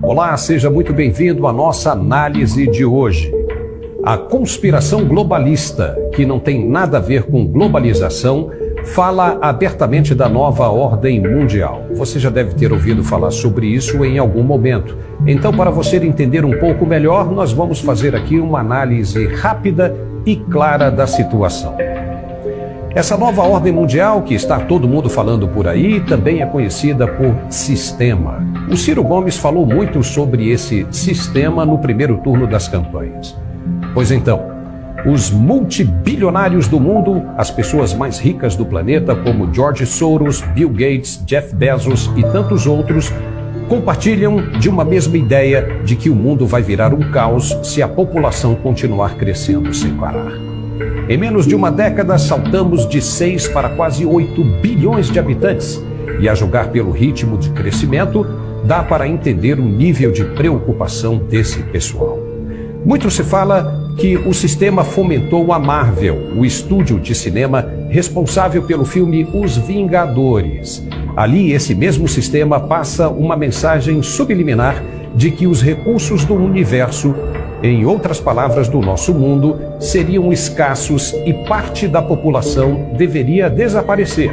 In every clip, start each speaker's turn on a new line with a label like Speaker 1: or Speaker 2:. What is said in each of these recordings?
Speaker 1: Olá, seja muito bem-vindo à nossa análise de hoje. A conspiração globalista, que não tem nada a ver com globalização, fala abertamente da nova ordem mundial. Você já deve ter ouvido falar sobre isso em algum momento. Então, para você entender um pouco melhor, nós vamos fazer aqui uma análise rápida e clara da situação. Essa nova ordem mundial, que está todo mundo falando por aí, também é conhecida por sistema. O Ciro Gomes falou muito sobre esse sistema no primeiro turno das campanhas. Pois então, os multibilionários do mundo, as pessoas mais ricas do planeta, como George Soros, Bill Gates, Jeff Bezos e tantos outros, compartilham de uma mesma ideia de que o mundo vai virar um caos se a população continuar crescendo sem parar. Em menos de uma década, saltamos de 6 para quase 8 bilhões de habitantes. E a julgar pelo ritmo de crescimento, dá para entender o nível de preocupação desse pessoal. Muito se fala que o sistema fomentou a Marvel, o estúdio de cinema responsável pelo filme Os Vingadores. Ali, esse mesmo sistema passa uma mensagem subliminar de que os recursos do universo, em outras palavras, do nosso mundo, seriam escassos e parte da população deveria desaparecer.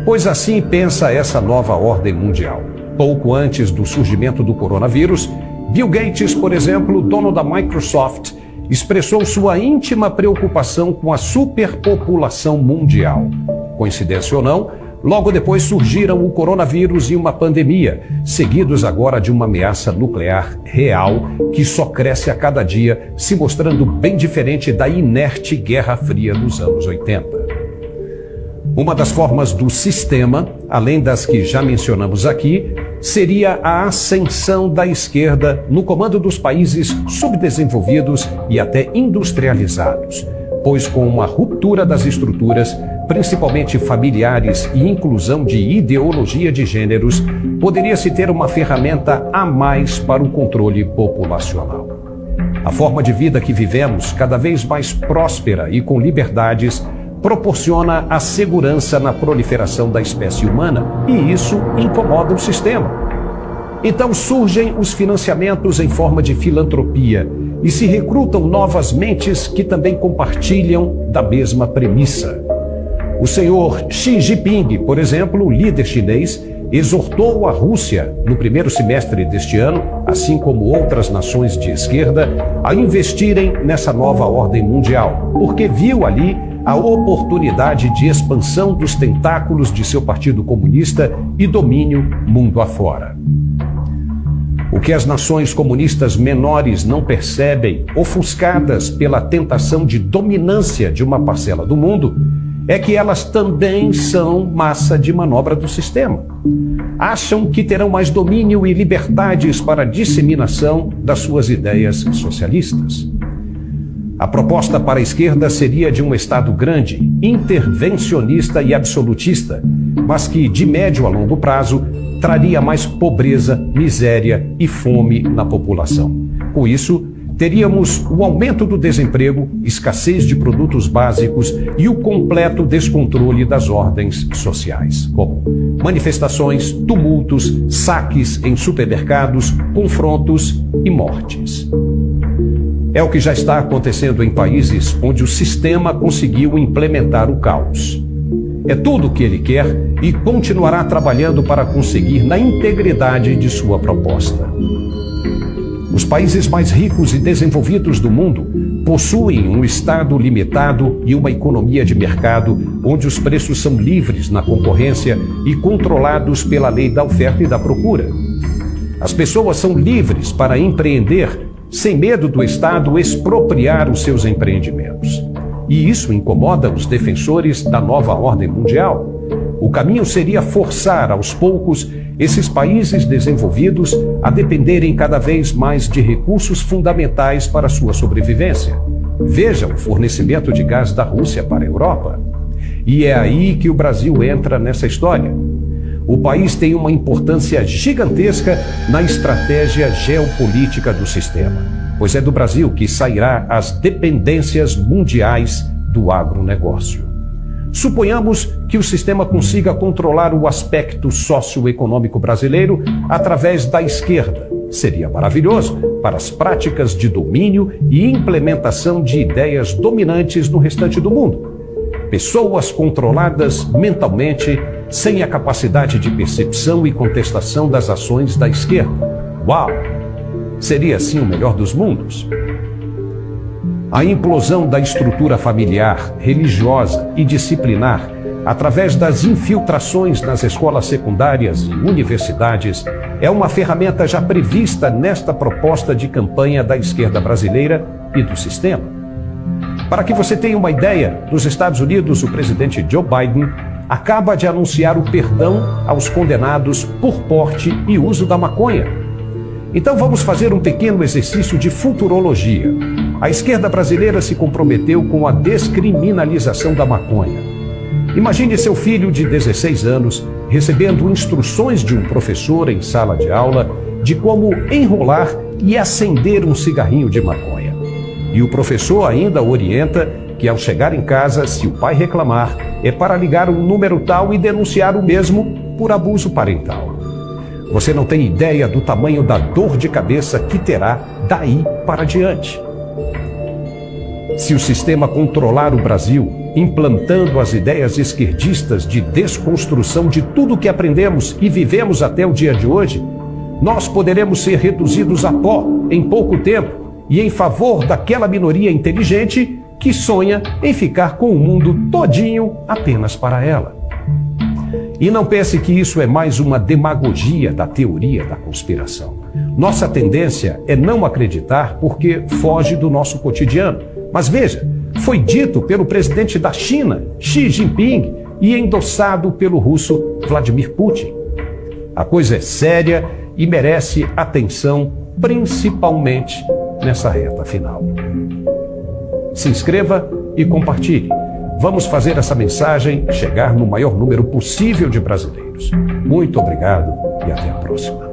Speaker 1: Pois assim pensa essa nova ordem mundial. Pouco antes do surgimento do coronavírus, Bill Gates, por exemplo, dono da Microsoft, expressou sua íntima preocupação com a superpopulação mundial. Coincidência ou não, logo depois surgiram o coronavírus e uma pandemia, seguidos agora de uma ameaça nuclear real que só cresce a cada dia, se mostrando bem diferente da inerte Guerra Fria dos anos 80. Uma das formas do sistema, além das que já mencionamos aqui, seria a ascensão da esquerda no comando dos países subdesenvolvidos e até industrializados, pois com uma ruptura das estruturas, principalmente familiares e inclusão de ideologia de gêneros, poderia-se ter uma ferramenta a mais para o controle populacional. A forma de vida que vivemos, cada vez mais próspera e com liberdades, proporciona a segurança na proliferação da espécie humana, e isso incomoda o sistema. Então surgem os financiamentos em forma de filantropia e se recrutam novas mentes que também compartilham da mesma premissa. O senhor Xi Jinping, por exemplo, o líder chinês, exortou a Rússia, no primeiro semestre deste ano, assim como outras nações de esquerda, a investirem nessa nova ordem mundial, porque viu ali a oportunidade de expansão dos tentáculos de seu Partido Comunista e domínio mundo afora. O que as nações comunistas menores não percebem, ofuscadas pela tentação de dominância de uma parcela do mundo, é que elas também são massa de manobra do sistema. Acham que terão mais domínio e liberdades para a disseminação das suas ideias socialistas. A proposta para a esquerda seria de um Estado grande, intervencionista e absolutista, mas que, de médio a longo prazo, traria mais pobreza, miséria e fome na população. Com isso, teríamos o aumento do desemprego, escassez de produtos básicos e o completo descontrole das ordens sociais, como manifestações, tumultos, saques em supermercados, confrontos e mortes. É o que já está acontecendo em países onde o sistema conseguiu implementar o caos. É tudo o que ele quer e continuará trabalhando para conseguir na integridade de sua proposta. Os países mais ricos e desenvolvidos do mundo possuem um Estado limitado e uma economia de mercado onde os preços são livres na concorrência e controlados pela lei da oferta e da procura. As pessoas são livres para empreender sem medo do Estado expropriar os seus empreendimentos. E isso incomoda os defensores da nova ordem mundial. O caminho seria forçar, aos poucos, esses países desenvolvidos a dependerem cada vez mais de recursos fundamentais para sua sobrevivência. Veja o fornecimento de gás da Rússia para a Europa. E é aí que o Brasil entra nessa história. O país tem uma importância gigantesca na estratégia geopolítica do sistema, pois é do Brasil que sairá as dependências mundiais do agronegócio. Suponhamos que o sistema consiga controlar o aspecto socioeconômico brasileiro através da esquerda, Seria maravilhoso para as práticas de domínio e implementação de ideias dominantes no restante do mundo. Pessoas controladas mentalmente, sem a capacidade de percepção e contestação das ações da esquerda. Uau! Seria assim o melhor dos mundos. A implosão da estrutura familiar, religiosa e disciplinar, através das infiltrações nas escolas secundárias e universidades, é uma ferramenta já prevista nesta proposta de campanha da esquerda brasileira e do sistema. Para que você tenha uma ideia, nos Estados Unidos, o presidente Joe Biden acaba de anunciar o perdão aos condenados por porte e uso da maconha. Então vamos fazer um pequeno exercício de futurologia. A esquerda brasileira se comprometeu com a descriminalização da maconha. Imagine seu filho de 16 anos recebendo instruções de um professor em sala de aula de como enrolar e acender um cigarrinho de maconha. E o professor ainda orienta que ao chegar em casa, se o pai reclamar, é para ligar um número tal e denunciar o mesmo por abuso parental. Você não tem ideia do tamanho da dor de cabeça que terá daí para diante. Se o sistema controlar o Brasil, implantando as ideias esquerdistas de desconstrução de tudo que aprendemos e vivemos até o dia de hoje, nós poderemos ser reduzidos a pó em pouco tempo e em favor daquela minoria inteligente que sonha em ficar com o mundo todinho apenas para ela. E não pense que isso é mais uma demagogia da teoria da conspiração. Nossa tendência é não acreditar porque foge do nosso cotidiano. Mas veja, foi dito pelo presidente da China, Xi Jinping, e endossado pelo russo Vladimir Putin. A coisa é séria e merece atenção, principalmente nessa reta final. Se inscreva e compartilhe. Vamos fazer essa mensagem chegar no maior número possível de brasileiros. Muito obrigado e até a próxima.